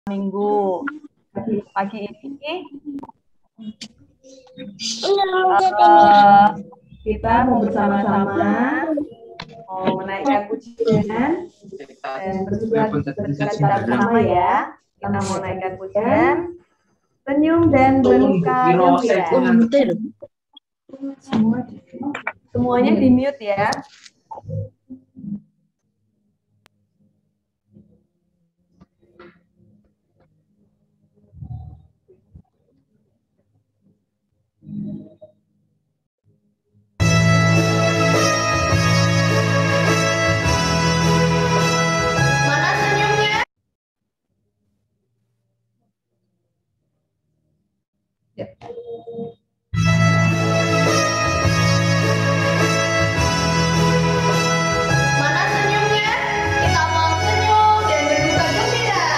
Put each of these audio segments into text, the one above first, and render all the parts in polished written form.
Minggu. Pagi ini kita mau bersama-sama menaikkan pujian dan bersuka bersama ya. Kita mau naikkan pujian, senyum dan bermuka gembira. Semuanya di mute ya. Mana senyumnya? Ya. Mana senyumnya? Kita mau senyum dan berduka gembira.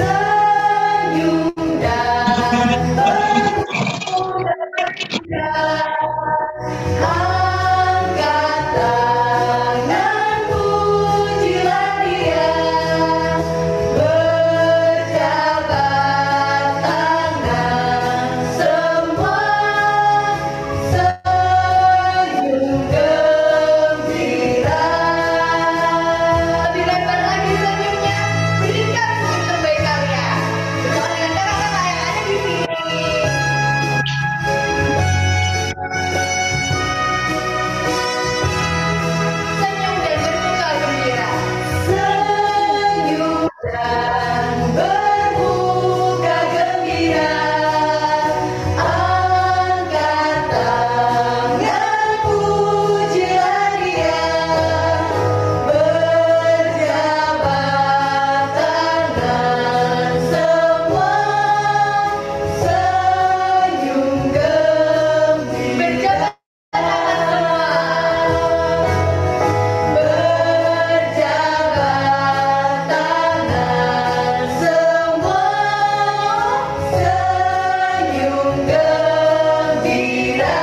Senyum dan berduka gembira. Angkat tangan, pujilah Dia. Berjabat tangan semua. Senyum gembira. Lebih lebar lagi senyumnya. Berikan senyum terbaik kalian. Bersama dengan kakak-kakak yang ada di sini. Senyum dan bermuka gembira. Senyum dan bermuka gembira. Angkat tangan, pujilah Dia. Berjabat tangan semua. Senyum gembira. Berjabat tangan semua. Berjabat tangan semua. Senyum gembira.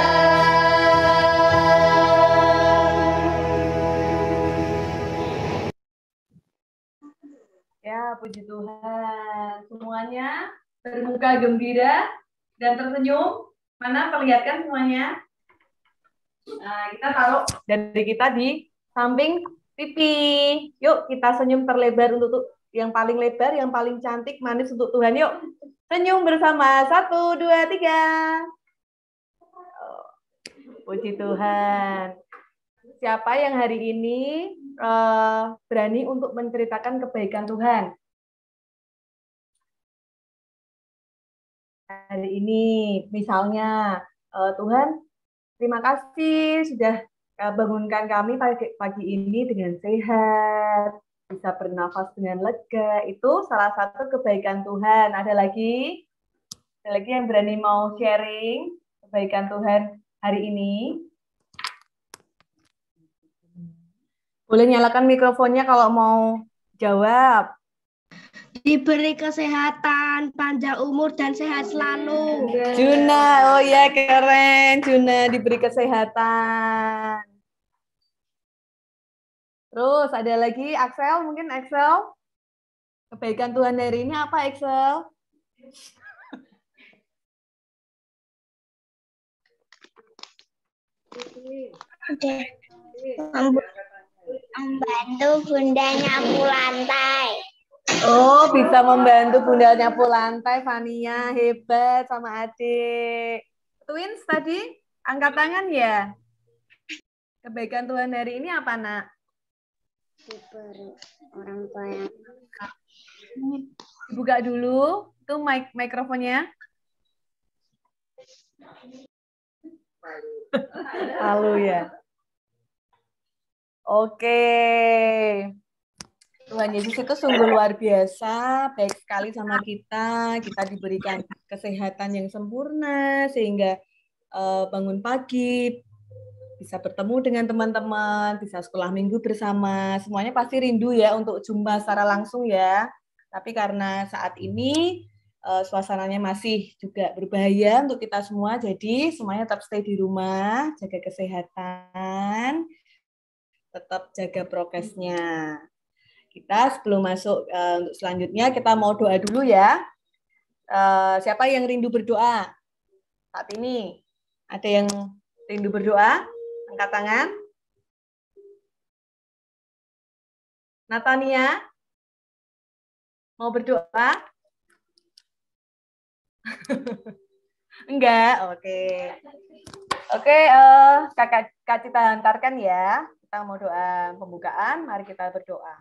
Ya, puji Tuhan. Semuanya bermuka gembira dan tersenyum. Mana perlihatkan semuanya? Nah, kita taruh dari kita di samping pipi. Yuk, kita senyum terlebar untuk yang paling lebar, yang paling cantik, manis untuk Tuhan. Yuk, senyum bersama. 1, 2, 3. Puji Tuhan. Siapa yang hari ini berani untuk menceritakan kebaikan Tuhan? Hari ini, misalnya, Tuhan, terima kasih sudah bangunkan kami pagi ini dengan sehat, bisa bernafas dengan lega. Itu salah satu kebaikan Tuhan. Ada lagi yang berani mau sharing kebaikan Tuhan hari ini? Boleh nyalakan mikrofonnya kalau mau jawab. Diberi kesehatan, panjang umur, dan sehat selalu. Juna, oh ya keren. Juna diberi kesehatan. Terus ada lagi Axel, mungkin Axel. Kebaikan Tuhan hari ini apa Axel? Membantu bunda nyapu lantai. Oh, bisa membantu bunda nyapu lantai, Fania. Hebat sama adik. Twins tadi, angkat tangan ya. Kebaikan Tuhan hari ini apa, nak? Diberi orang tua yang Buka dulu, tuh mikrofonnya. Halo ya. Oke. Tuhan Yesus itu sungguh luar biasa, baik sekali sama kita. Kita diberikan kesehatan yang sempurna, sehingga bangun pagi, bisa bertemu dengan teman-teman, bisa sekolah minggu bersama. Semuanya pasti rindu ya untuk jumpa secara langsung ya. Tapi karena saat ini suasananya masih juga berbahaya untuk kita semua, jadi semuanya tetap stay di rumah, jaga kesehatan, tetap jaga prokesnya. Kita sebelum masuk untuk selanjutnya, kita mau doa dulu ya. Siapa yang rindu berdoa saat ini? Ada yang rindu berdoa? Angkat tangan. Natania, mau berdoa? Enggak, oke. Oke, Kak Cita hantarkan ya. Kita mau doa pembukaan, mari kita berdoa.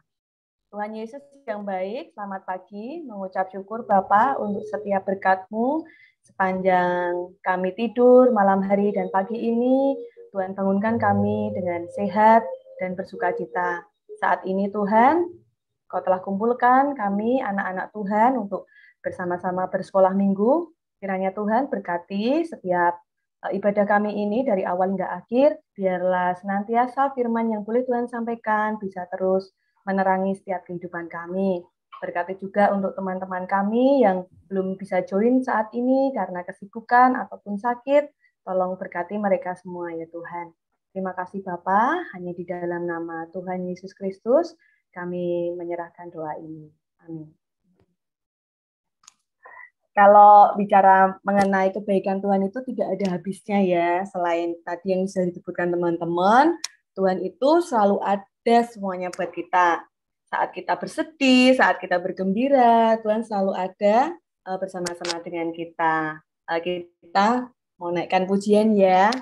Tuhan Yesus yang baik, selamat pagi, mengucap syukur Bapa untuk setiap berkat-Mu sepanjang kami tidur malam hari dan pagi ini. Tuhan bangunkan kami dengan sehat dan bersukacita. Saat ini Tuhan, Kau telah kumpulkan kami anak-anak Tuhan untuk bersama-sama bersekolah minggu. Kiranya Tuhan berkati setiap ibadah kami ini dari awal hingga akhir. Biarlah senantiasa firman yang boleh Tuhan sampaikan bisa terus menerangi setiap kehidupan kami. Berkati juga untuk teman-teman kami yang belum bisa join saat ini karena kesibukan ataupun sakit. Tolong berkati mereka semua ya Tuhan. Terima kasih Bapa, hanya di dalam nama Tuhan Yesus Kristus kami menyerahkan doa ini. Amin. Kalau bicara mengenai kebaikan Tuhan itu tidak ada habisnya ya. Selain tadi yang sudah disebutkan teman-teman, Tuhan itu selalu ada semuanya buat kita. Saat kita bersedih, saat kita bergembira, Tuhan selalu ada bersama-sama dengan kita. Kita mau naikkan pujian ya.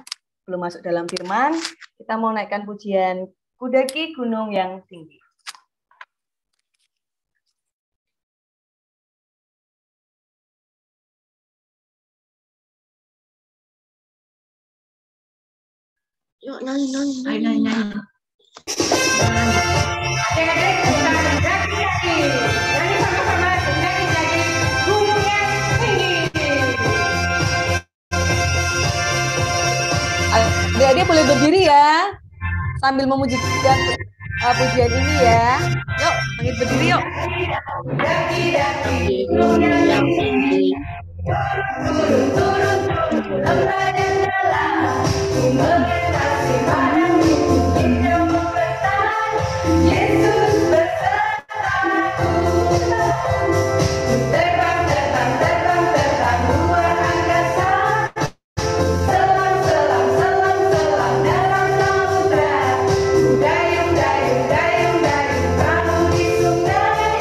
Belum masuk dalam firman, kita mau naikkan pujian Kudaki Gunung yang Tinggi. Yuk, nyanyi. Adik-adik kita mendaki-daki. Nyanyi sama-sama, mendaki-daki gunung yang tinggi. Adik-adik boleh berdiri ya, sambil memujikan pujian ini ya. Yuk, langit berdiri yuk. Daki-daki gunung yang tinggi. Turun-turun lembah dan dalam. Melintasi padang bukit hijau membentang. Yesus besertaku. Terbang, terbang, terbang, terbang luar angkasa. Selam, selam, selam, selam dalam samudra. Dayung, dayung, dayung, dayung perahu di sungai.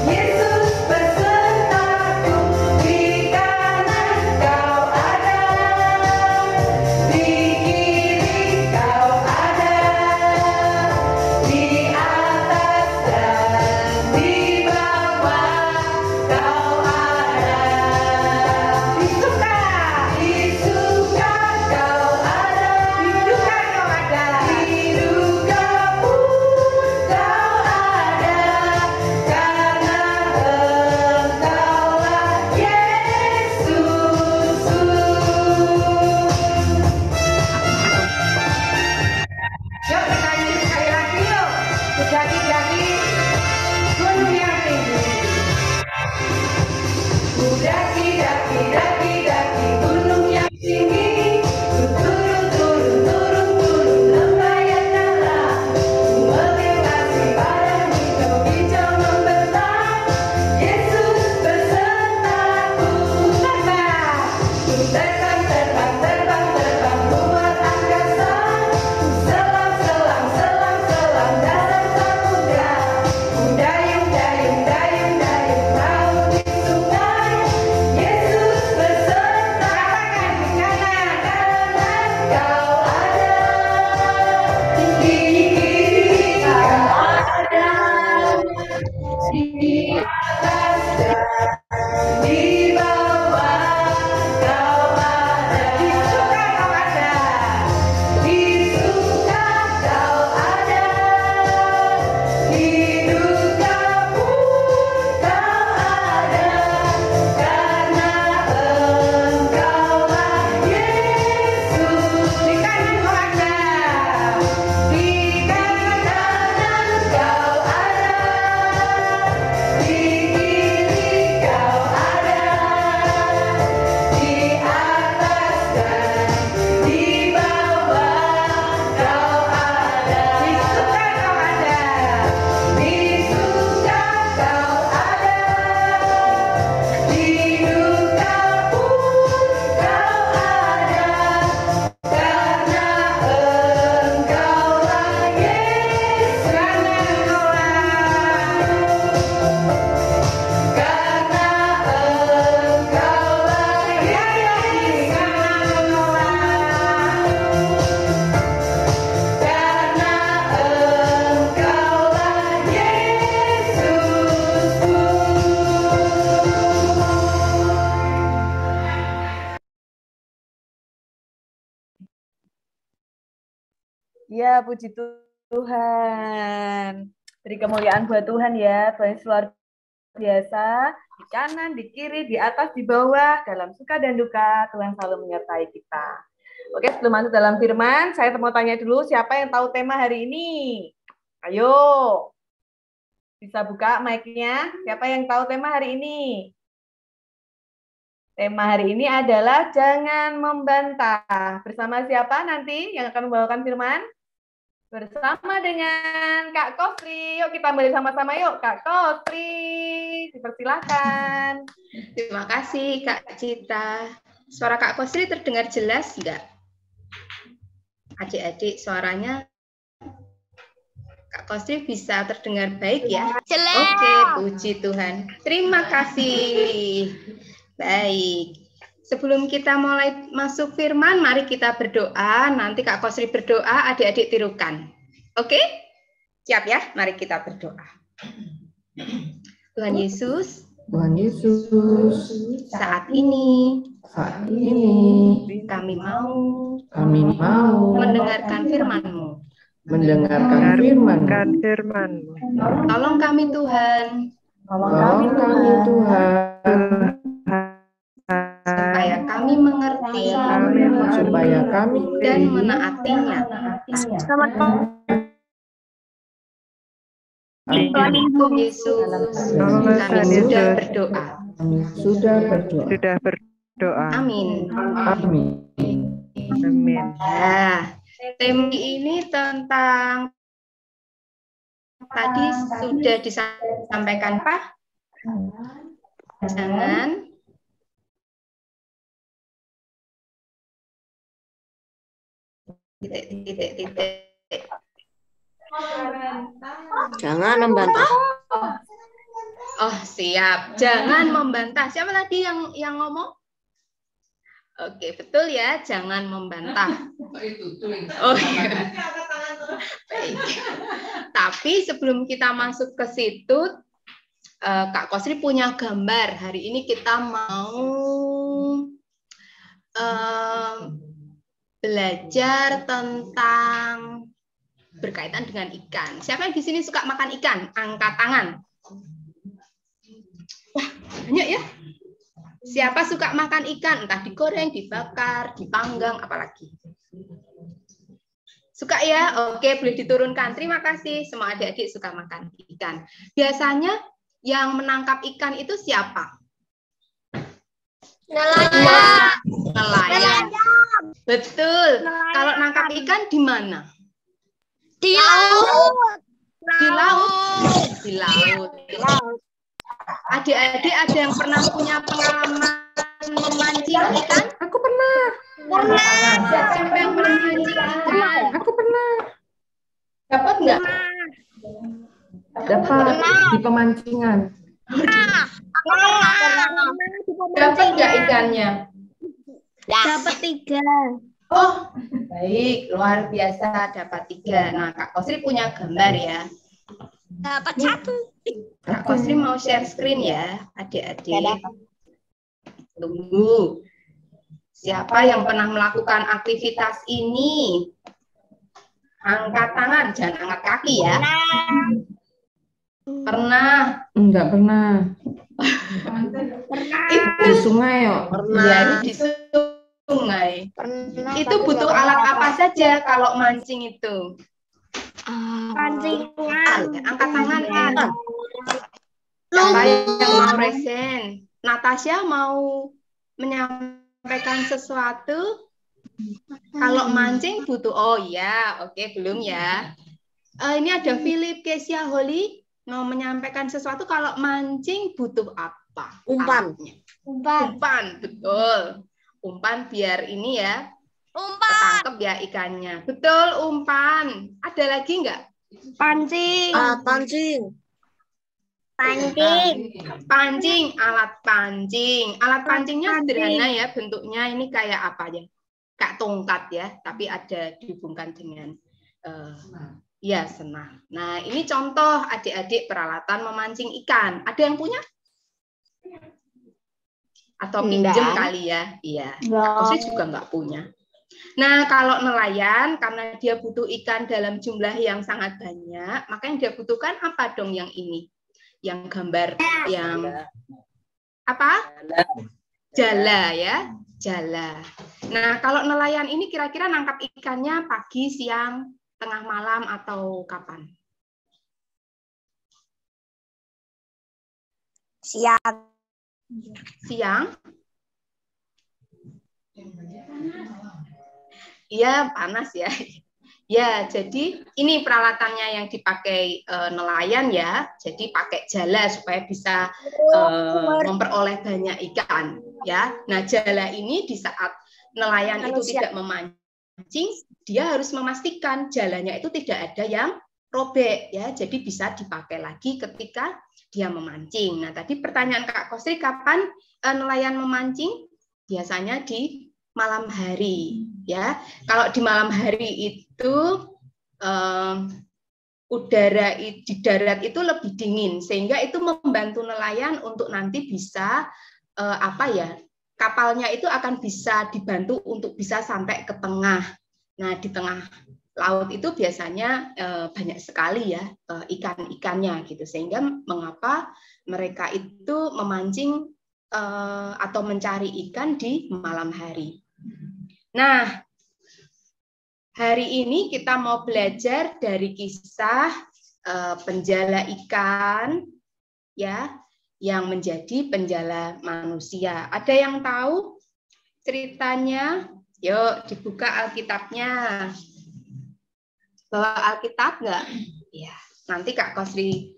Yesus besertaku. Di kanan kau ada, di kiri kau ada, di atas dan di bawah kau ada. Di suka kau ada, di duka kau ada, di duka pun kau ada, karena Engkaulah Yesus. Yuk kita nyanyi sekali lagi yuk. Daki-daki gunung yang tinggi. Daki-daki, daki-daki gunung yang tinggi. Turun, turun, turun, turun lembah yang dalam. Melintasi padang hijau, hijau membentang. Yesus besertaku. Terbang, terbang, terbang, terbang luar angkasa. Selam, selam, selam, selam dalam samudra. Dayung, dayung, dayung, dayung perahu di sungai. Yesus besertaku. Di kanan kau ada, di kiri kau ada, di atas dan di bawah kau ada. Di suka kau ada, di suka kau ada, di duka pun kau ada, karena Engkaulah Yesus. Di kanan kau ada, di kanan kau ada, di kiri Ya, puji Tuhan. Beri kemuliaan buat Tuhan ya. Tuhan luar biasa. Di kanan, di kiri, di atas, di bawah, dalam suka dan duka, Tuhan selalu menyertai kita. Oke, sebelum masuk dalam firman, saya mau tanya dulu siapa yang tahu tema hari ini? Ayo. Bisa buka mic-nya. Siapa yang tahu tema hari ini? Tema hari ini adalah jangan membantah. Bersama siapa nanti yang akan membawakan firman? Bersama dengan Kak Kosri. Yuk kita balik sama-sama yuk. Kak Kosri, dipersilakan. Terima kasih Kak Cita. Suara Kak Kosri terdengar jelas enggak? Adik-adik suaranya Kak Kosri bisa terdengar baik ya? Jelas. Oke, puji Tuhan. Terima kasih. Baik. Sebelum kita mulai masuk firman, mari kita berdoa. Nanti Kak Kosri berdoa, adik-adik tirukan. Oke? Siap ya? Mari kita berdoa. Tuhan Yesus, Tuhan Yesus, saat ini kami mau mendengarkan firman-Mu. mendengarkan firman. Tolong kami Tuhan, Tolong kami Tuhan, supaya kami mengerti supaya kami dan menaatinya. Tuhan Yesus, kami sudah berdoa. kami sudah berdoa. Amin. Amin. Nah, tema ini tentang tadi sudah disampaikan Pak. Jangan titik. Jangan membantah. Oh, siap. Jangan membantah. Siapa tadi yang ngomong? Oke, betul ya. Jangan membantah. Oh, iya. Baik. Tapi sebelum kita masuk ke situ, Kak Kosri punya gambar. Hari ini kita mau belajar tentang berkaitan dengan ikan. Siapa yang di sini suka makan ikan? Angkat tangan. Wah, banyak ya. Siapa suka makan ikan? Entah digoreng, dibakar, dipanggang, apalagi. Suka ya? Oke, boleh diturunkan. Terima kasih. Semua adik-adik suka makan ikan. Biasanya yang menangkap ikan itu siapa? Nelayan. Betul. Kalau nangkap ikan di mana? Di laut. Di laut. Di laut. Adik-adik ada yang pernah punya pengalaman memancing ikan? Aku pernah. Siapa yang pernah memancing ikan? Aku pernah. Dapat nggak? Dapat di pemancingan. Dapat nggak ikannya? Dapat 3. Oh, baik. Luar biasa dapat 3. Nah, Kak Kosri punya gambar ya. Dapat 1. Kak Kosri mau share screen ya, adik-adik. Tunggu. Siapa yang pernah melakukan aktivitas ini? Angkat tangan, jangan angkat kaki ya. Pernah. Enggak pernah. Di sungai yuk. Ya, di sungai. Itu butuh alat apa saja kalau mancing itu? Pancingan. Angkat tangan kan. Siapa yang mau resen? Natasha mau menyampaikan sesuatu? Kalau mancing butuh, oh ya, oke, belum ya. Ini ada Philip, Kesia, Holly mau menyampaikan sesuatu. Kalau mancing butuh apa? Umpan. Alatnya? Umpan, betul. Umpan biar ini ya, Umpan. ketangkep ya ikannya. Betul, umpan. Ada lagi nggak? Pancing. Pancing. Pancing, alat pancing. Alat pancingnya sederhana ya bentuknya. Ini kayak apa ya? Kayak tongkat ya, tapi ada dihubungkan dengan ya senang. Nah, ini contoh adik-adik peralatan memancing ikan. Ada yang punya? Atau pinjem kali ya? Iya. Aku sih juga nggak punya. Nah, kalau nelayan, karena dia butuh ikan dalam jumlah yang sangat banyak, maka yang dia butuhkan apa dong yang ini? Yang gambar, yang apa? Jala ya, jala. Nah, kalau nelayan ini kira-kira nangkap ikannya pagi, siang, tengah malam, atau kapan? Siang. Siang? Iya, panas ya. Ya, jadi ini peralatannya yang dipakai nelayan ya. Jadi pakai jala supaya bisa memperoleh banyak ikan ya. Nah, jala ini di saat nelayan itu tidak memancing, dia harus memastikan jalanya itu tidak ada yang robek ya. Jadi bisa dipakai lagi ketika dia memancing. Nah, tadi pertanyaan Kak Kosri, kapan nelayan memancing? Biasanya di malam hari ya. Kalau di malam hari itu udara di darat itu lebih dingin sehingga itu membantu nelayan untuk nanti bisa kapalnya itu akan bisa dibantu untuk bisa sampai ke tengah. Nah, di tengah laut itu biasanya banyak sekali ya ikan-ikannya gitu, sehingga mengapa mereka itu memancing atau mencari ikan di malam hari. Nah, hari ini kita mau belajar dari kisah penjala ikan ya, yang menjadi penjala manusia. Ada yang tahu ceritanya? Yuk dibuka Alkitabnya. Bawa Alkitab nggak? Ya, nanti Kak Kosri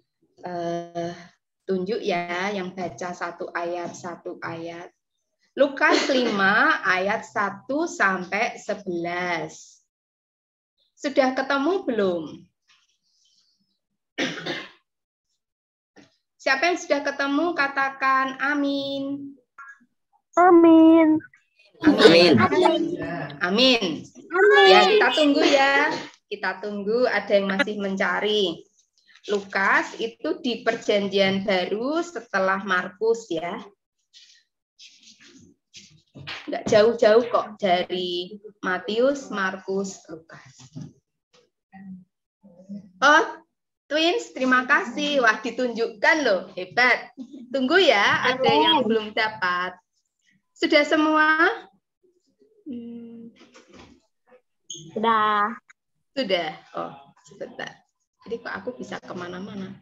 tunjuk ya, yang baca satu ayat. Lukas 5 ayat 1 sampai 11. Sudah ketemu belum? Siapa yang sudah ketemu katakan amin. Amin. Amin. Amin. Ya, kita tunggu ya. Kita tunggu, ada yang masih mencari. Lukas itu di Perjanjian Baru setelah Markus ya. Nggak jauh-jauh kok dari Matius, Markus, Lukas. Oh, Twins, terima kasih. Wah, ditunjukkan loh, hebat. Tunggu ya, ada yang belum dapat. Sudah semua? Sudah. Sudah. Oh, sebentar. Jadi kok aku bisa kemana-mana?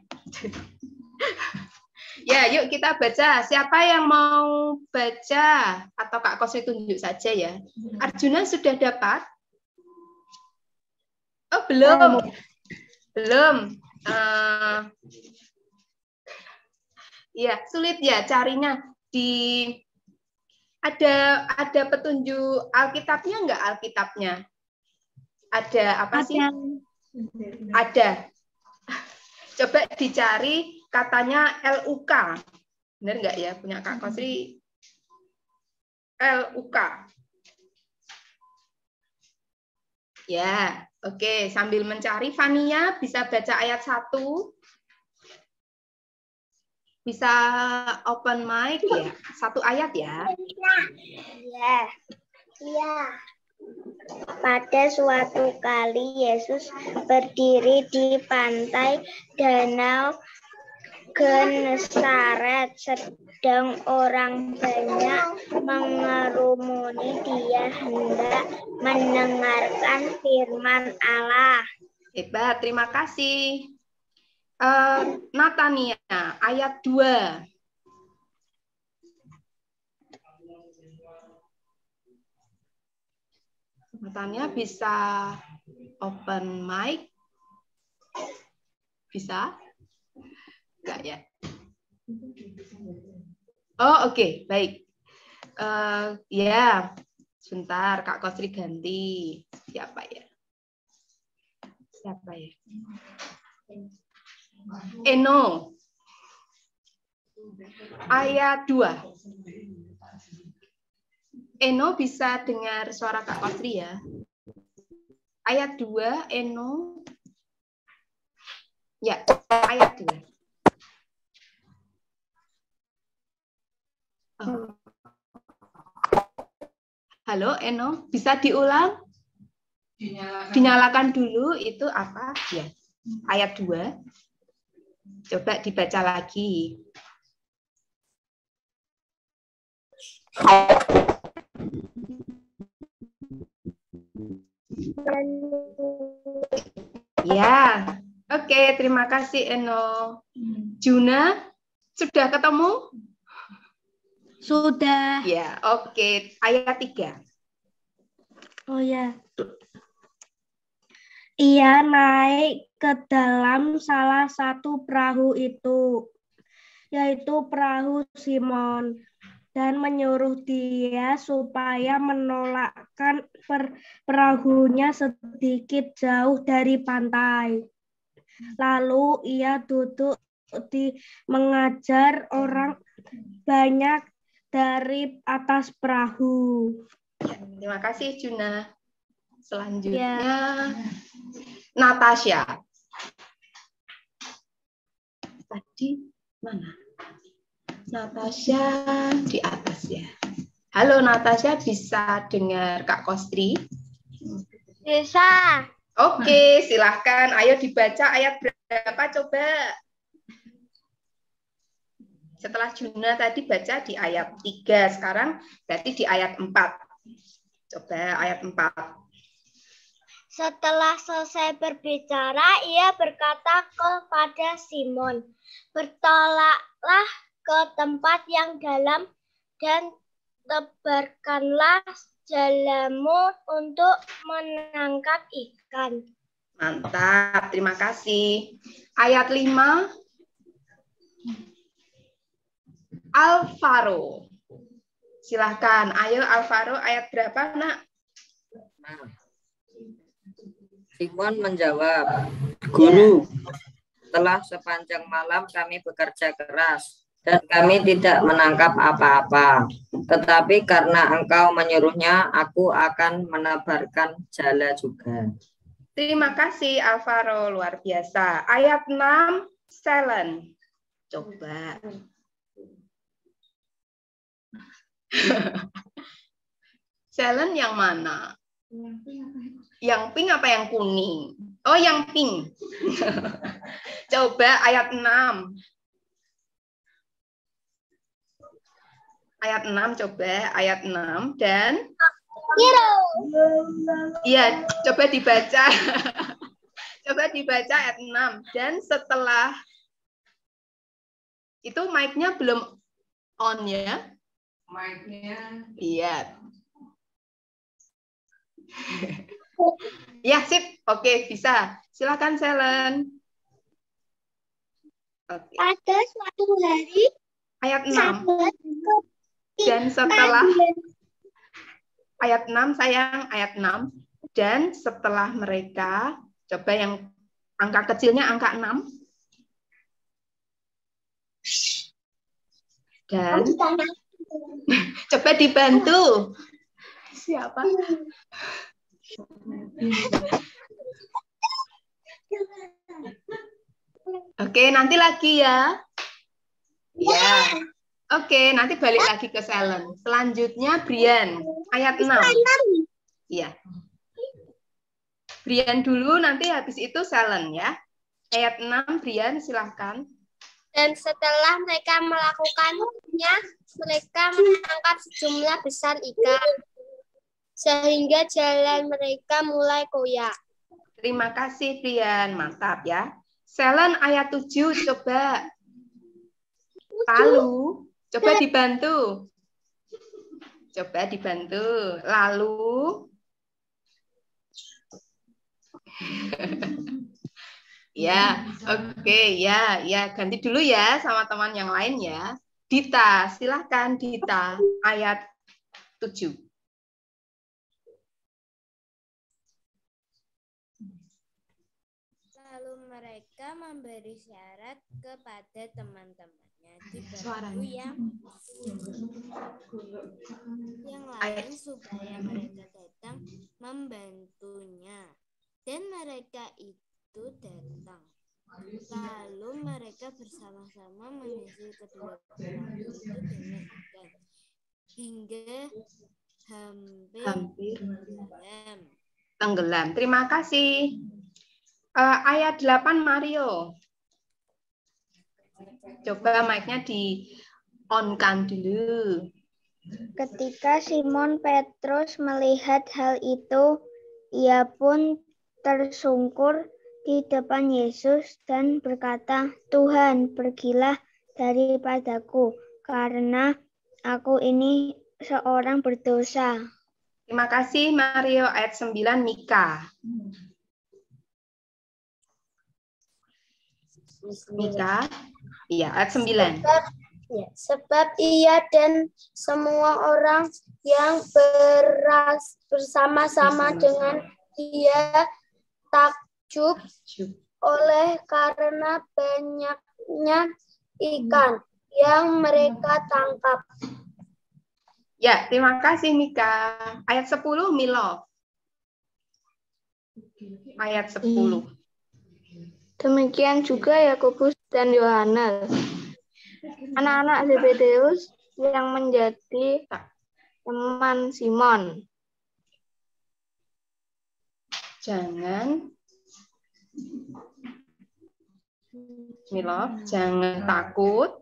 Ya, yuk kita baca. Siapa yang mau baca? Atau Kak Kosri tunjuk saja ya. Arjuna sudah dapat? Oh, belum. Belum. Ya, sulit ya carinya. Ada petunjuk Alkitabnya enggak Alkitabnya? Ada apa sih? Ada. Coba dicari katanya LUK. Benar enggak ya punya Kak Kosri? LUK. Ya, oke. Sambil mencari, Fania bisa baca ayat 1. Bisa open mic ya? Satu ayat ya? Iya. Iya. Pada suatu kali Yesus berdiri di pantai Danau Genesaret, sedang orang banyak mengerumuni. Dia hendak mendengarkan firman Allah. Hebat, terima kasih. Natania, ayat 2. Natania bisa open mic? Bisa? Enggak ya? Oh, oke, baik. Ya, sebentar Kak Kosri ganti. Siapa ya? Eno. Ayat 2. Eno bisa dengar suara Kak Kosri ya? Ayat 2, Eno. Ya, ayat 2. Halo Eno, bisa diulang? Dinyalakan dulu itu apa? Ya. Ayat 2. Coba dibaca lagi. Ya, oke, terima kasih Eno. Juna, sudah ketemu? Sudah. Ya, oke. Ayat 3. Oh ya. Ia naik ke dalam salah satu perahu itu, yaitu perahu Simon, dan menyuruh dia supaya menolakkan perahunya sedikit jauh dari pantai. Lalu ia duduk mengajar orang banyak dari atas perahu. Ya, terima kasih Juna. Selanjutnya Natasha. Tadi mana? Natasha di atas ya. Halo Natasha, bisa dengar Kak Kostri? Bisa. Oke, silahkan. Ayo dibaca ayat berapa coba. Setelah Juna tadi baca di ayat 3, sekarang berarti di ayat 4. Coba ayat 4. Setelah selesai berbicara, ia berkata kepada Simon, "Bertolaklah ke tempat yang dalam dan tebarkanlah jalamu untuk menangkap ikan." Mantap, terima kasih. Ayat 5. Alvaro. Silahkan, ayo Alvaro, ayat berapa nak? Simon menjawab, "Guru, setelah sepanjang malam kami bekerja keras dan kami tidak menangkap apa-apa. Tetapi karena engkau menyuruhnya, aku akan menebarkan jala juga." Terima kasih Alvaro, luar biasa. Ayat 6, Selen. Coba. Selen yang mana? Yang pink apa yang kuning? Oh, yang pink. Coba ayat 6. Ayat 6, coba ayat 6 dan iya, coba dibaca. Coba dibaca ayat 6 dan setelah itu mic-nya belum on ya? Mic-nya. Iya. Ya, sip. Oke, bisa. Silakan Selen. Oke. Pada suatu hari, Ayat 6. Dan setelah ayat 6 sayang, ayat 6. Dan setelah mereka, coba yang angka kecilnya angka 6. Dan coba dibantu. Siapa? Oke, nanti lagi ya. Ya. Oke, nanti balik lagi ke Selen. Selanjutnya Brian, ayat 6. Iya. Brian dulu, nanti habis itu Selen ya. Ayat 6, Brian silahkan. Dan setelah mereka melakukannya, mereka mengangkat sejumlah besar ikan, sehingga jalan mereka mulai koyak. Terima kasih, Brian. Mantap ya. Selen ayat 7, coba. Lalu, coba dibantu. Coba dibantu. Lalu. Ya, oke, ya, ganti dulu ya sama teman yang lain ya. Dita, silahkan Dita, ayat 7. Lalu mereka memberi syarat kepada teman-temannya di perahu yang lain supaya mereka datang membantunya. Dan mereka itu datang. Lalu mereka bersama-sama mengisi kedua perahu itu dengan ikan. Hingga Hampir tenggelam. tenggelam. Terima kasih. Ayat 8 Mario. Coba mic-nya di-on-kan dulu. Ketika Simon Petrus melihat hal itu, ia pun tersungkur di depan Yesus dan berkata, "Tuhan, pergilah daripadaku, karena aku ini seorang berdosa." Terima kasih Mario. Ayat 9 Mika. Mika. Iya, ayat 9. Sebab ia dan semua orang yang bersama-sama dengan dia takjub oleh karena banyaknya ikan yang mereka tangkap. Ya, terima kasih Mika. Ayat 10 Milo. Ayat 10. Demikian juga Yakobus dan Yohanes, anak-anak Zebedeus yang menjadi teman Simon. Jangan Milo, jangan takut.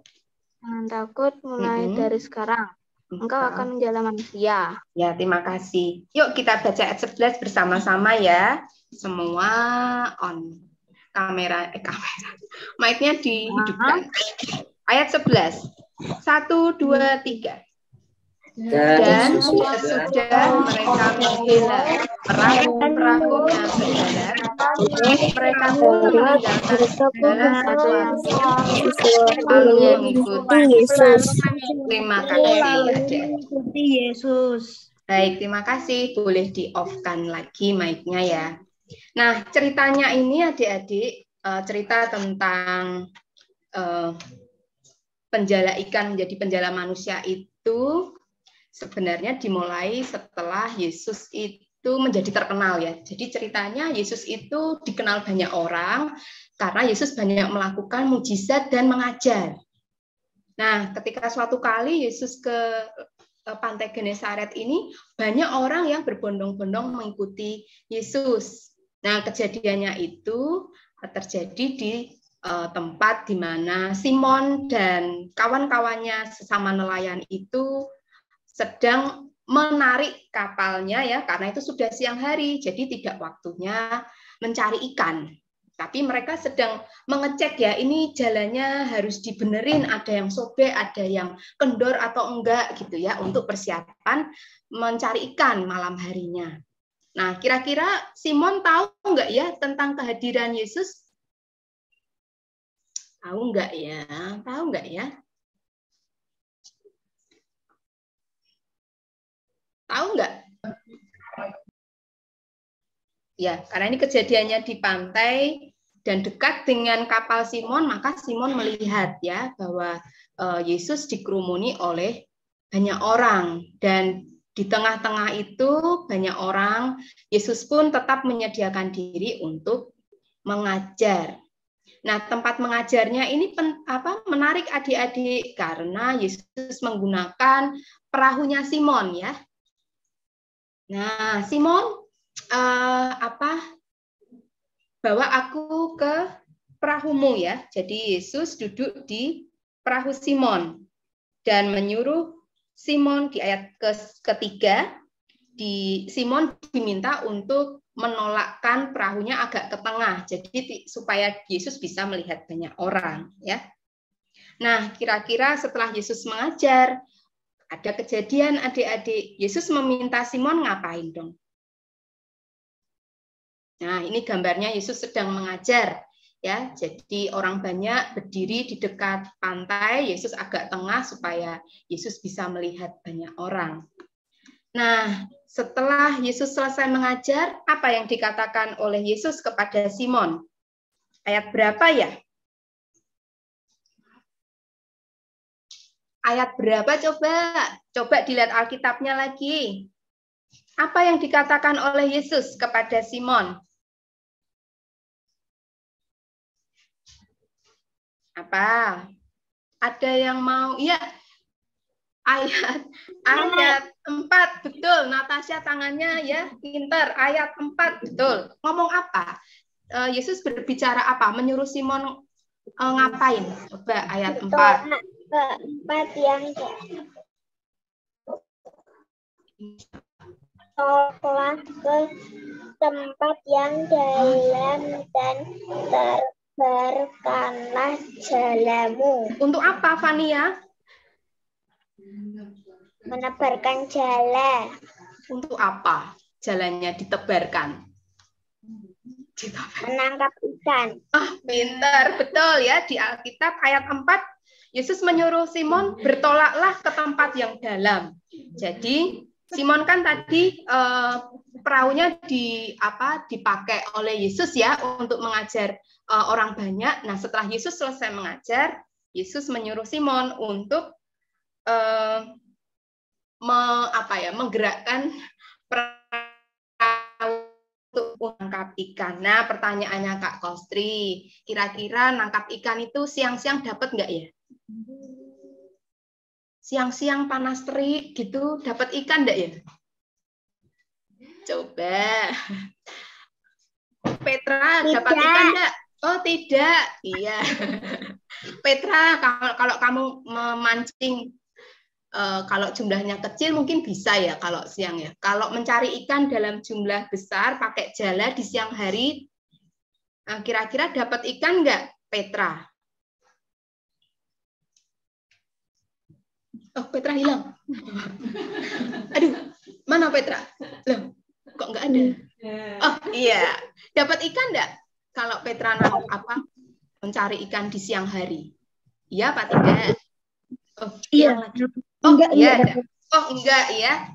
Jangan takut, mulai dari sekarang. Engkau akan menjadi manusia. Ya, terima kasih. Yuk kita baca ayat 11 bersama-sama ya. Semua on. Kamera. Mic-nya dihidupkan. Ayat 11. 1, 2, 3. Dan sesudah mereka menghela perahu-perahunya berjalan, mereka pun meninggalkan segala sesuatu lalu mengikuti Yesus. Terima kasih Yesus. Baik, terima kasih. Boleh di-off-kan lagi mic-nya ya. Nah, ceritanya ini adik-adik cerita tentang penjala ikan menjadi penjala manusia itu sebenarnya dimulai setelah Yesus itu menjadi terkenal ya. Jadi ceritanya Yesus itu dikenal banyak orang karena Yesus banyak melakukan mukjizat dan mengajar. Nah, ketika suatu kali Yesus ke pantai Genesaret ini, banyak orang yang berbondong-bondong mengikuti Yesus. Nah, kejadiannya itu terjadi di tempat di mana Simon dan kawan-kawannya sesama nelayan itu sedang menarik kapalnya ya, karena itu sudah siang hari, jadi tidak waktunya mencari ikan. Tapi mereka sedang mengecek ya, ini jalannya harus dibenerin, ada yang sobek, ada yang kendor atau enggak gitu ya, untuk persiapan mencari ikan malam harinya. Nah, kira-kira Simon tahu enggak ya tentang kehadiran Yesus? Tahu enggak ya? Tahu enggak ya? Tahu enggak? Ya, karena ini kejadiannya di pantai dan dekat dengan kapal Simon, maka Simon melihat ya bahwa Yesus dikerumuni oleh banyak orang, dan di tengah-tengah itu banyak orang, Yesus pun tetap menyediakan diri untuk mengajar. Nah, tempat mengajarnya ini menarik adik-adik karena Yesus menggunakan perahunya Simon ya. Nah, Simon bawa aku ke perahumu ya. Jadi Yesus duduk di perahu Simon dan menyuruh Simon di ayat ketiga, Simon diminta untuk menolakkan perahunya agak ke tengah, jadi supaya Yesus bisa melihat banyak orang ya. Nah, kira-kira setelah Yesus mengajar, ada kejadian adik-adik, Yesus meminta Simon ngapain dong? Nah, ini gambarnya Yesus sedang mengajar ya. Jadi orang banyak berdiri di dekat pantai, Yesus agak tengah supaya Yesus bisa melihat banyak orang. Nah, setelah Yesus selesai mengajar, apa yang dikatakan oleh Yesus kepada Simon? Ayat berapa ya? Ayat berapa coba? Coba dilihat Alkitabnya lagi. Apa yang dikatakan oleh Yesus kepada Simon? Apa? Ada yang mau? Iya. Ayat 4, betul. Natasha tangannya ya, pinter. Ayat 4, betul. Ngomong apa? Yesus berbicara apa? Menyuruh Simon ngapain? Coba ayat 4. Keempat yang tolaklah ke tempat yang dalam dan tebarkanlah jalamu. Untuk apa, Fania? Menebarkan jala. Untuk apa jalannya ditebarkan? Menangkap ikan. Pintar, betul ya. Di Alkitab ayat 4, Yesus menyuruh Simon bertolaklah ke tempat yang dalam. Jadi Simon kan tadi perahunya dipakai oleh Yesus ya untuk mengajar orang banyak. Nah, setelah Yesus selesai mengajar, Yesus menyuruh Simon untuk menggerakkan perahu untuk menangkap ikan. Nah, pertanyaannya Kak Kostri, kira-kira nangkap ikan itu siang-siang dapat nggak ya? Siang-siang panas terik gitu, dapat ikan nggak ya? Coba. Petra, dapat ikan nggak? Oh, tidak. Iya. Petra, kalau kamu memancing, kalau jumlahnya kecil mungkin bisa ya kalau siang ya. Kalau mencari ikan dalam jumlah besar pakai jala di siang hari, kira-kira dapat ikan nggak, Petra? Oh, Petra hilang. Aduh, mana Petra? Loh, kok nggak ada? Oh iya, dapat ikan nggak kalau Petra mencari ikan di siang hari? Iya apa tidak? Oh iya. Oh iya. Oh enggak ya.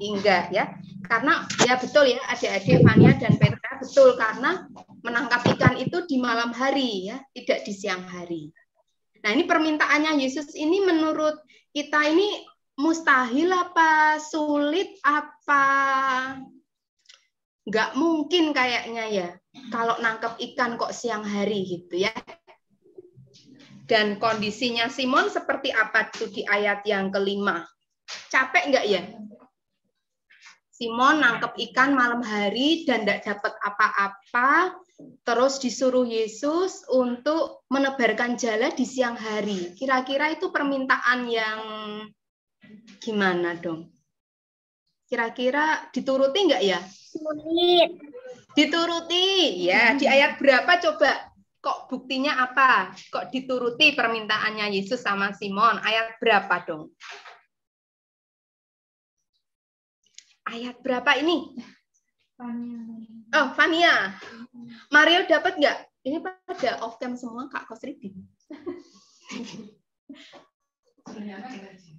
Karena ya betul ya, adik-adik Fania dan Petra betul, karena menangkap ikan itu di malam hari ya, tidak di siang hari. Nah, ini permintaannya Yesus ini menurut kita ini mustahil apa sulit apa nggak mungkin kayaknya ya kalau nangkep ikan kok siang hari gitu ya. Dan kondisinya Simon seperti apa tuh di ayat yang kelima? Capek nggak ya? Simon nangkep ikan malam hari dan nggak dapat apa-apa, terus disuruh Yesus untuk menebarkan jala di siang hari. Kira-kira itu permintaan yang gimana dong? Kira-kira dituruti nggak ya? Dituruti, ya. Di ayat berapa coba? Kok buktinya apa? Kok dituruti permintaannya Yesus sama Simon? Ayat berapa dong? Ayat berapa ini? Oh, Fania. Mario dapat nggak? Ini pada off cam semua, Kak Kosri.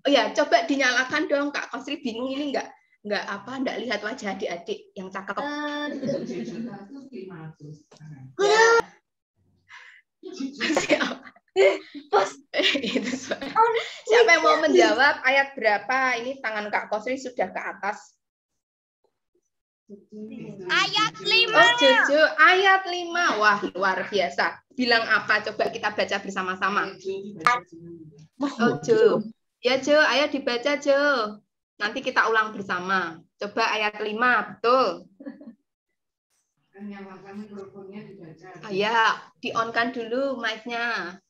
Oh ya, coba dinyalakan dong, Kak Kosri. Bingung ini nggak lihat wajah adik-adik yang cakep. Ya. Siapa yang mau menjawab ayat berapa? Ini tangan Kak Kosri sudah ke atas. Ayat 5. Oh, Jojo, ayat 5. Wah, luar biasa. Bilang apa? Coba kita baca bersama-sama. Oh, Jo. Ya, Jo, ayo dibaca, Jo. Nanti kita ulang bersama. Coba ayat 5, betul. Ya, di-on-kan dulu mic-nya.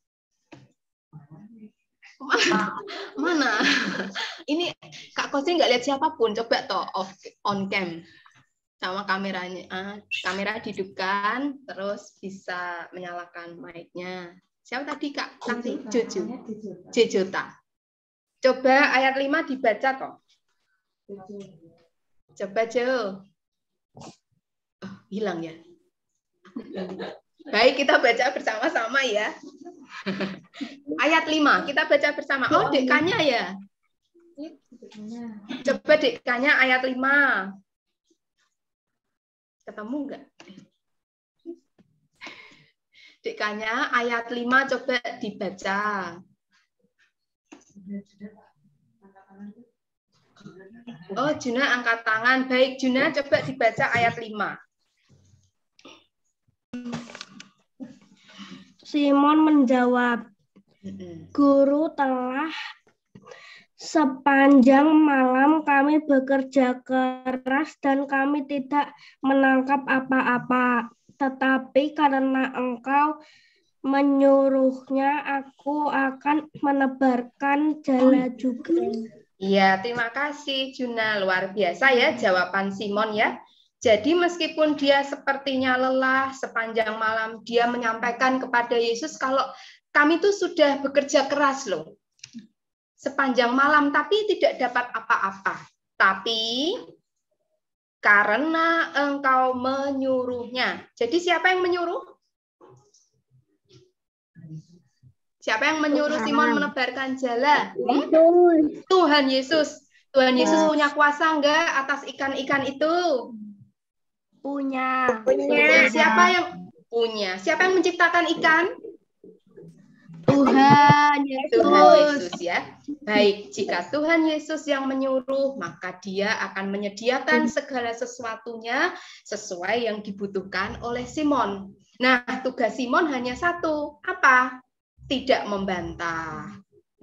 Mana? Ini Kak Kosi nggak lihat siapapun. Coba toh on cam sama kameranya. Kamera dihidupkan, terus bisa menyalakan mic-nya. Siapa tadi Kak? Nanti Jojo. Jejota. Coba ayat 5 dibaca toh. Coba Jo. Oh, hilang ya. Baik, kita baca bersama-sama ya. Ayat 5, kita baca bersama. Oh, Dekanya ya. Coba Dekanya ayat 5. Ketemu enggak? Dekanya ayat 5 coba dibaca. Oh, Juna angkat tangan. Baik, Juna coba dibaca ayat 5. Simon menjawab, Guru telah Sepanjang malam kami bekerja keras dan kami tidak menangkap apa-apa. Tetapi karena Engkau menyuruhnya, aku akan menebarkan jala juga. Iya, terima kasih Juna. Luar biasa ya jawaban Simon ya. Jadi meskipun dia sepertinya lelah sepanjang malam, dia menyampaikan kepada Yesus kalau kami tuh sudah bekerja keras loh. Sepanjang malam tapi tidak dapat apa-apa. Tapi karena Engkau menyuruhnya. Jadi siapa yang menyuruh? Siapa yang menyuruh Simon menebarkan jala? Tuhan Yesus. Tuhan Yesus punya kuasa enggak atas ikan-ikan itu? Punya. Siapa yang punya? Siapa yang menciptakan ikan? Tuhan Yesus. Tuhan Yesus ya. Baik, jika Tuhan Yesus yang menyuruh, maka Dia akan menyediakan segala sesuatunya sesuai yang dibutuhkan oleh Simon. Nah, tugas Simon hanya satu, apa? Tidak membantah.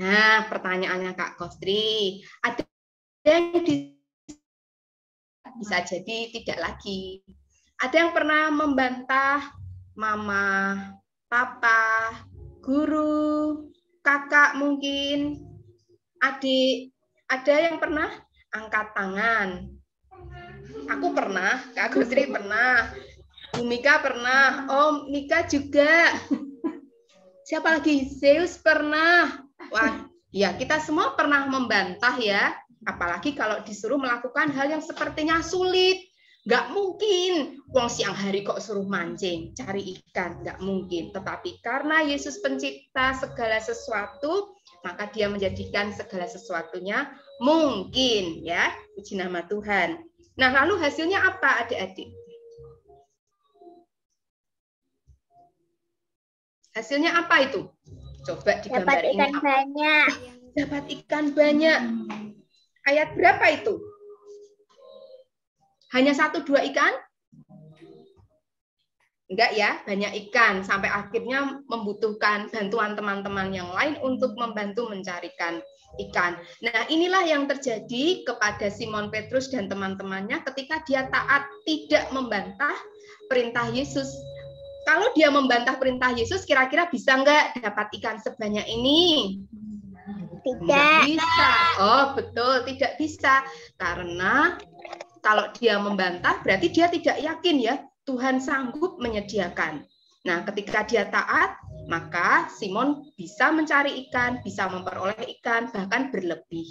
Nah, pertanyaannya Kak Kostri, ada yang bisa jadi tidak lagi. Ada yang pernah membantah mama, papa, guru, kakak mungkin, adik. Ada yang pernah angkat tangan? Aku pernah, Kak Kostri pernah, Bu Mika pernah, Om Mika juga. Siapa lagi? Zeus pernah. Wah, ya kita semua pernah membantah ya. Apalagi kalau disuruh melakukan hal yang sepertinya sulit. Nggak mungkin. Wong siang hari kok suruh mancing, cari ikan. Nggak mungkin. Tetapi karena Yesus pencipta segala sesuatu, maka Dia menjadikan segala sesuatunya mungkin. Ya, puji nama Tuhan. Nah, lalu hasilnya apa adik-adik? Hasilnya apa itu? Coba digambar ini. Dapat ikan banyak. Dapat ikan banyak. Ayat berapa itu? Hanya 1-2 ikan? Enggak ya, banyak ikan. Sampai akhirnya membutuhkan bantuan teman-teman yang lain untuk membantu mencarikan ikan. Nah, inilah yang terjadi kepada Simon Petrus dan teman-temannya ketika dia taat tidak membantah perintah Yesus. Kalau dia membantah perintah Yesus, kira-kira bisa nggak dapat ikan sebanyak ini? Tidak bisa. Oh, betul, tidak bisa. Karena kalau dia membantah, berarti dia tidak yakin ya, Tuhan sanggup menyediakan. Nah, ketika dia taat, maka Simon bisa mencari ikan, bisa memperoleh ikan, bahkan berlebih.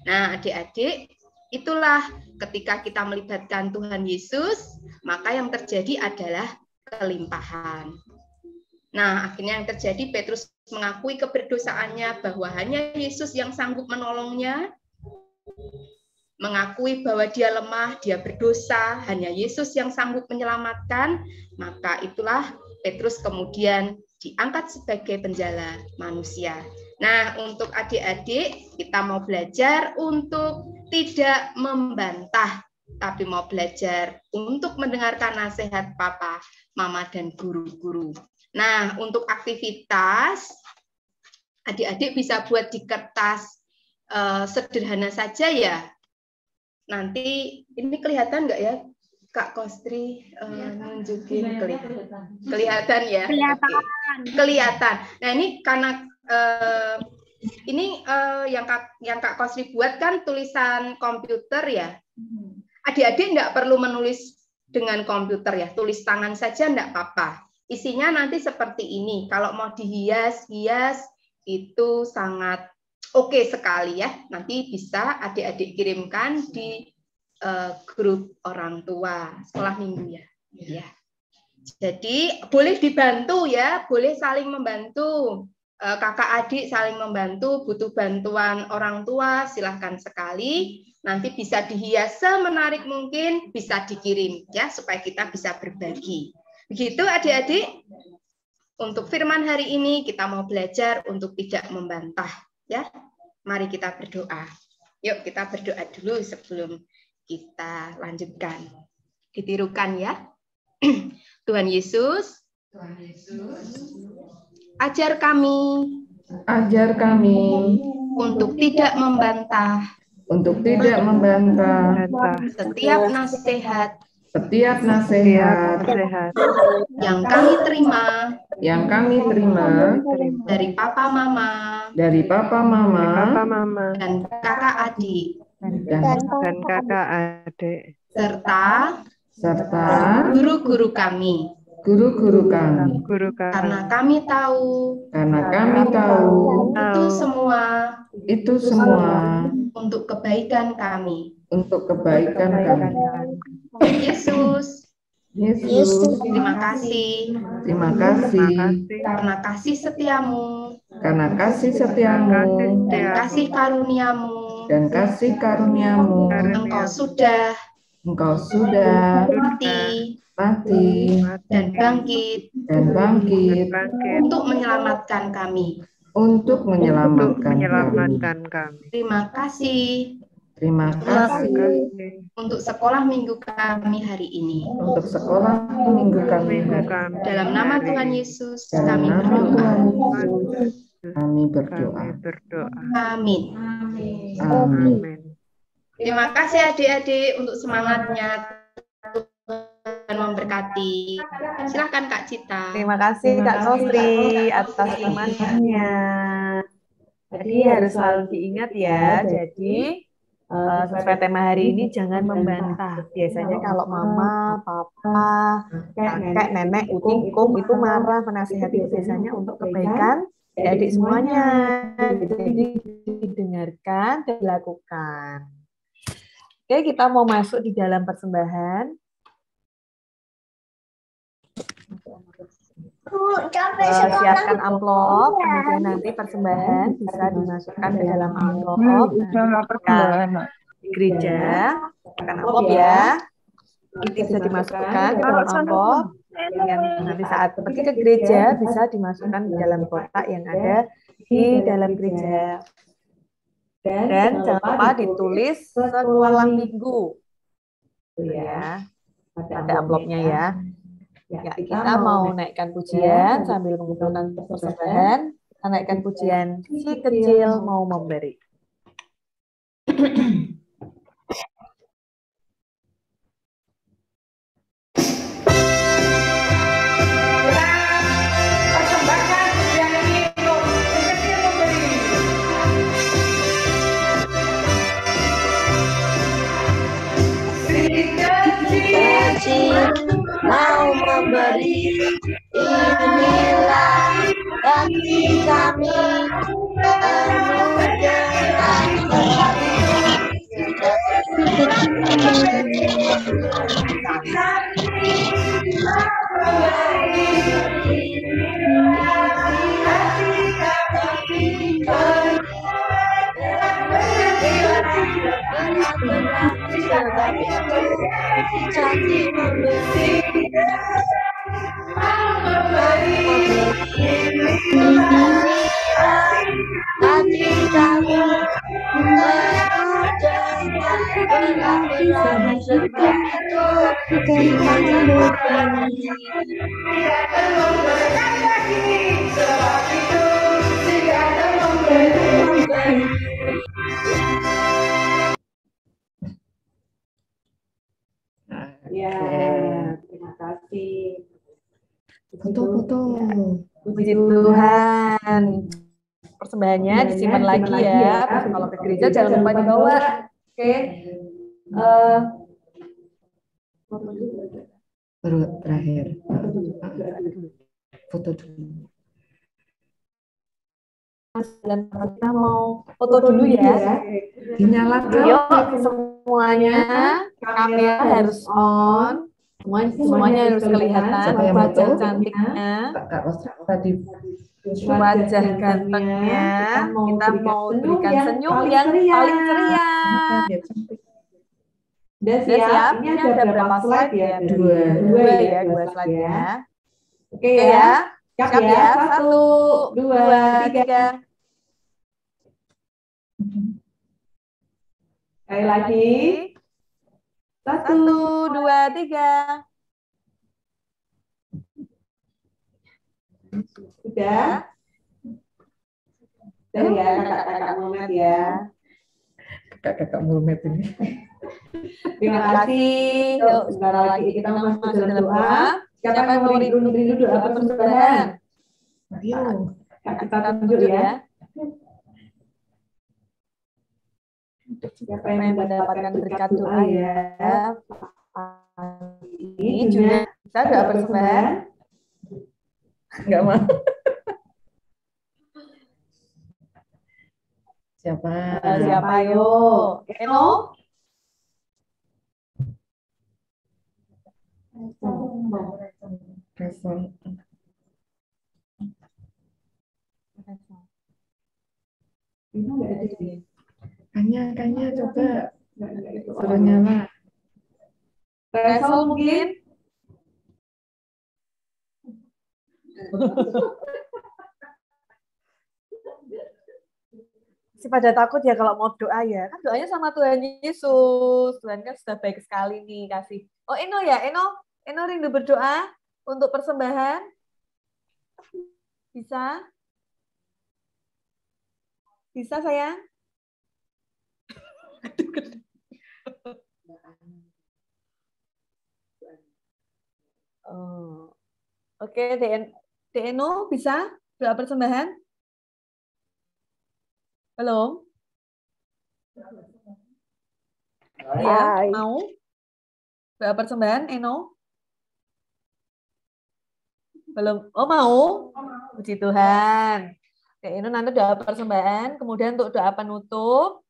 Nah, adik-adik, itulah ketika kita melibatkan Tuhan Yesus, maka yang terjadi adalah kelimpahan. Nah, akhirnya yang terjadi, Petrus mengakui keberdosaannya bahwa hanya Yesus yang sanggup menolongnya, mengakui bahwa dia lemah, dia berdosa, hanya Yesus yang sanggup menyelamatkan, maka itulah Petrus kemudian diangkat sebagai penjala manusia. Nah, untuk adik-adik, kita mau belajar untuk tidak membantah, tapi mau belajar untuk mendengarkan nasihat papa, mama, dan guru-guru. Nah, untuk aktivitas, adik-adik bisa buat di kertas sederhana saja ya. Nanti, ini kelihatan nggak ya, Kak Kostri nunjukin? Kelihatan ya? Kelihatan. Oke. Kelihatan. Nah, ini karena yang Kak Kostri buat kan tulisan komputer ya. Adik-adik nggak perlu menulis dengan komputer ya, tulis tangan saja nggak apa-apa. Isinya nanti seperti ini. Kalau mau dihias-hias itu sangat oke sekali ya. Nanti bisa adik-adik kirimkan di grup orang tua sekolah minggu ya. Ya. Jadi boleh dibantu ya, boleh saling membantu. Kakak adik saling membantu, butuh bantuan orang tua, silahkan sekali. Nanti bisa dihias semenarik mungkin, bisa dikirim ya supaya kita bisa berbagi. Begitu adik-adik. Untuk firman hari ini kita mau belajar untuk tidak membantah ya. Mari kita berdoa. Yuk kita berdoa dulu sebelum kita lanjutkan. Ditirukan ya. Tuhan Yesus, ajar kami untuk tidak membantah untuk tidak membantah setiap nasihat setiap nasihat yang kami terima dari papa mama dan kakak adik serta guru-guru kami. Karena kami tahu itu semua untuk kebaikan kami. Yesus, terima kasih karena kasih setiamu dan kasih karuniamu. Engkau sudah mati dan bangkit untuk menyelamatkan kami. Terima kasih untuk sekolah minggu kami hari ini. Dalam nama Tuhan Yesus kami berdoa. Amin. Terima kasih adik-adik untuk semangatnya. Tuhan memberkati. Silakan Kak Cita. Terima kasih Kak Sostri atas semangatnya. Jadi harus selalu diingat ya. Jadi sesuai tema hari ini jangan membantah. Biasanya kalau mama, papa, kakek, nenek, uting, kum itu marah menasihati biasanya untuk kebaikan adik semuanya. Jadi didengarkan dan dilakukan. Oke, kita mau masuk di dalam persembahan. Siapkan amplop, kemudian nanti persembahan bisa dimasukkan ke dalam amplop. Di gereja, siapkan amplop ya. Ini bisa dimasukkan ke dalam amplop. Nanti saat pergi ke gereja bisa dimasukkan di dalam kotak yang ada di dalam gereja. Dan jangan lupa ditulis sekolah minggu. Ya, ada amplopnya ya. Ya, kita mau naikkan pujian sambil mengumpulkan persembahan. Kita naikkan pujian si kecil mau memberi. Mau memberi, inilah hati kami penuh Ya, terima kasih. Foto-foto. Puji Tuhan. Persembahannya disimpan lagi ya. Kalau ke gereja jangan lupa dibawa. Oke. Baru terakhir. Foto dulu. Dan kita mau foto dulu ya. Dinyalakan. Yuk semuanya kamera harus on. Semuanya harus kelihatan wajah cantiknya, wajah gantengnya. Kita mau berikan senyum yang paling ceria. Udah siap? Ini ada berapa slide ya? Dua ya, dua slide ya. Oke ya. Siap ya? 1, 2, 3. Sekali lagi. 1, 2, 3. Sudah? Udah ya kakak-kakak Muhammad ya. Kakak Mulmet ini. Terima kasih. Yuk, sebentar lagi kita masuk ke dalam doa. Siapa yang mau rindu doa persembahan? Ayo. Kita tunjuk ya. Siapa yang mendapatkan berkat doa ya? Ini juga bisa doa persembahan. Enggak mau. Siapa? Siapa yo? Eno? Respon. Kayaknya coba suruh nyala. Resol mungkin? Masih pada takut ya kalau mau doa ya. Kan doanya sama Tuhan Yesus. Tuhan kan sudah baik sekali nih kasih. Oh Eno ya, Eno rindu berdoa untuk persembahan? Bisa? Bisa sayang? Oh. Oke, Eno bisa doa persembahan? Belum? Iya, mau? Doa persembahan, Eno? Belum? Oh, mau? Puji Tuhan. Oke, Eno nanti doa persembahan, kemudian untuk doa penutup,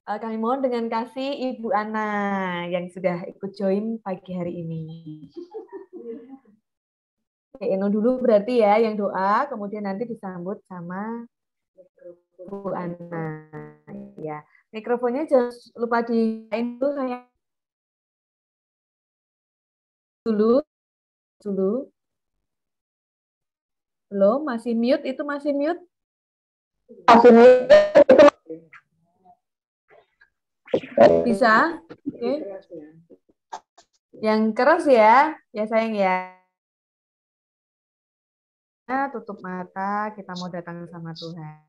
kami mohon dengan kasih Ibu Ana yang sudah ikut join pagi hari ini. Oke, Eno dulu berarti ya yang doa, kemudian nanti disambut sama Bu Ana. Ya, mikrofonnya jangan lupa dinyalain dulu saya. Dulu. Belum, masih mute, itu masih mute. Bisa? Oke. Yang keras ya sayang ya. Tutup mata, kita mau datang sama Tuhan.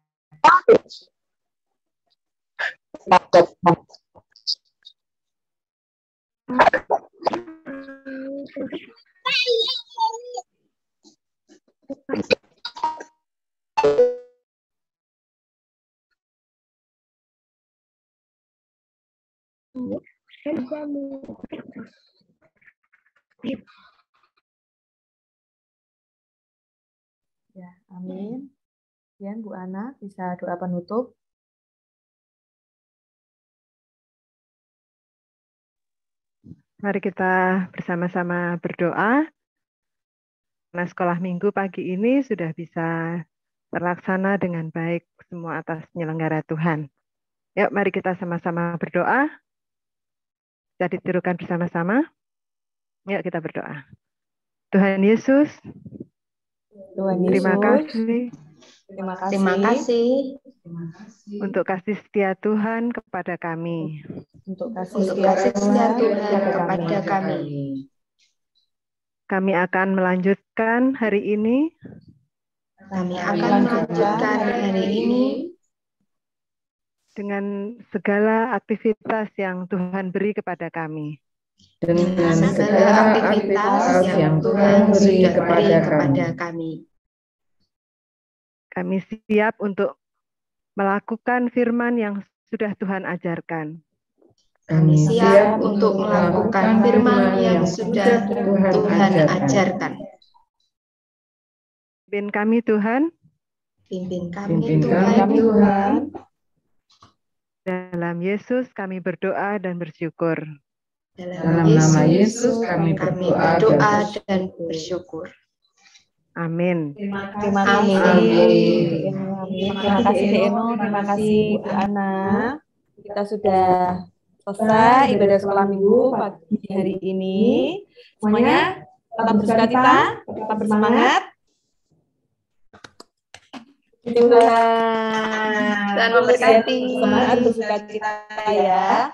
Ya, amin. Ya, Bu Ana bisa doa penutup. Mari kita bersama-sama berdoa. Karena sekolah minggu pagi ini sudah bisa terlaksana dengan baik semua atas penyelenggara Tuhan. Yuk, mari kita sama-sama berdoa. Kita ditirukan bersama-sama. Yuk kita berdoa. Tuhan Yesus, terima kasih. Terima kasih Untuk kasih setia Tuhan kepada kami. Untuk kasih setia Tuhan kepada kami. Kami akan melanjutkan hari ini. Dengan segala aktivitas yang Tuhan beri kepada kami. Dengan segala aktivitas yang Tuhan sudah beri kepada kami. Kami siap untuk melakukan firman yang sudah Tuhan ajarkan. Kami siap untuk melakukan firman yang sudah Tuhan ajarkan. Pimpin kami Tuhan. Pimpin kami Tuhan. Dalam Yesus kami berdoa dan bersyukur. Dalam nama Yesus kami berdoa dan bersyukur. Amin. Terima kasih. Terima kasih Eno, terima kasih Bu Ana. Kita sudah selesai ibadah sekolah minggu pagi hari ini. Semuanya tetap bersukacita, tetap bersemangat. Dan memberkati. Semangat bersukacita ya.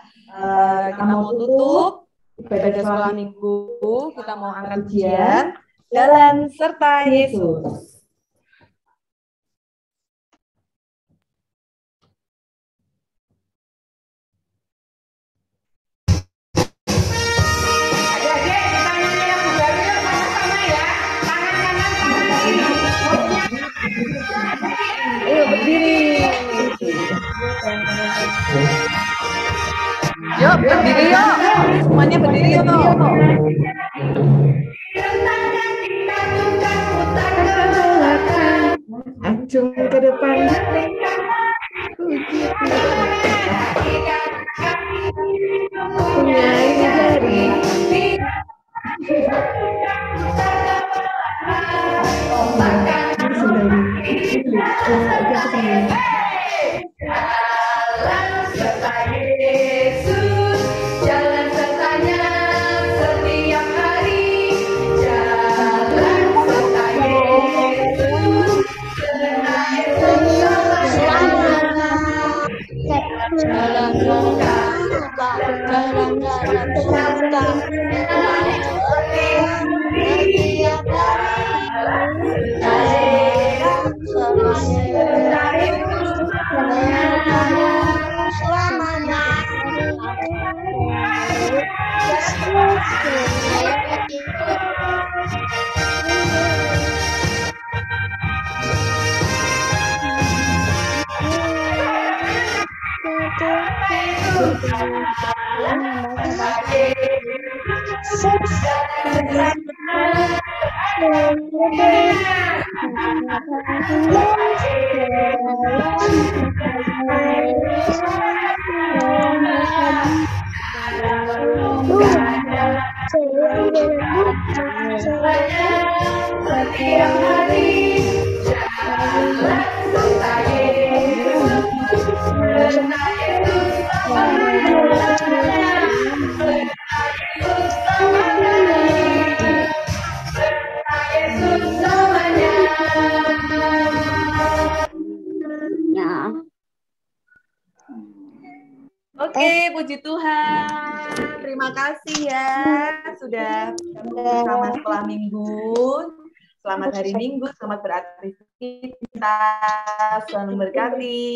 Kita mau tutup ibadah sekolah minggu. Kita mau angkat ujian. Jalan serta Yesus. Yuk, berdiri yuk. Semuanya berdiri yuk. Acung ke depan. Penyanyi dari Jalan sertanya setiap hari. Jalan serta Yesus. Oke, puji Tuhan. Terima kasih ya sudah bersama sekolah minggu. Selamat hari Minggu, selamat beraktivitas, Tuhan memberkati.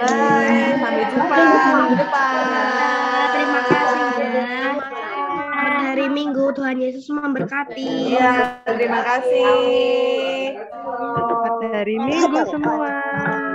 Bye, sampai jumpa minggu depan. Terima kasih ya. Selamat hari Minggu, Tuhan Yesus memberkati. Iya, terima kasih. Selamat hari Minggu semua.